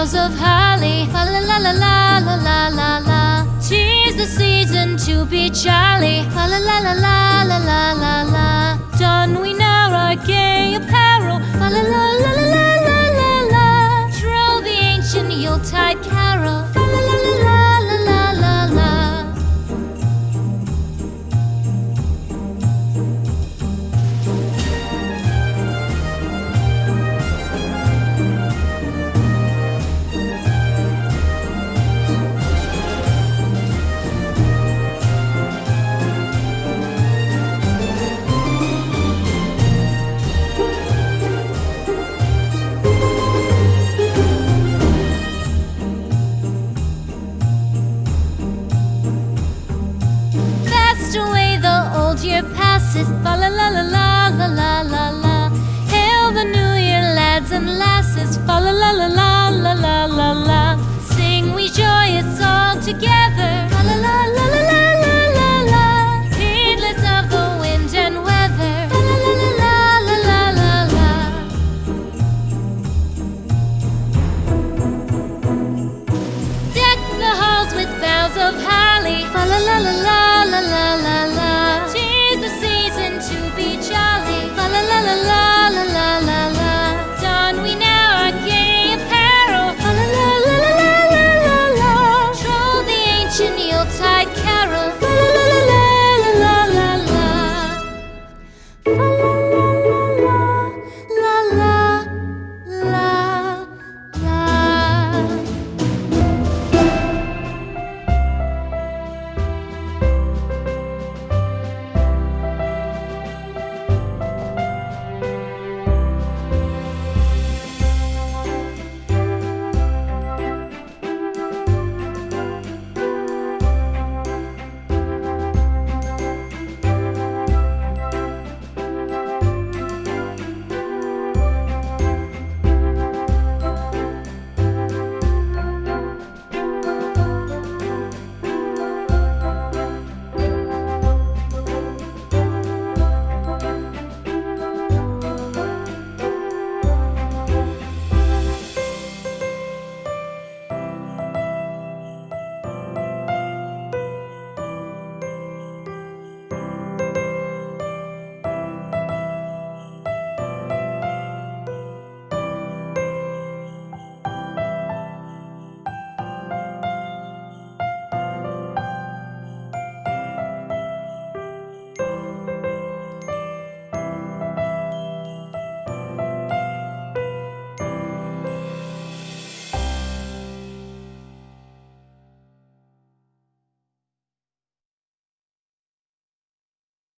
boughs of holly. Fa la la la la la la la la. 'Tis the season to be jolly. Fa la la la la la la la la. Don we now our gay apparel. Fa la la la la la la la la. Troll the ancient Yuletide carol.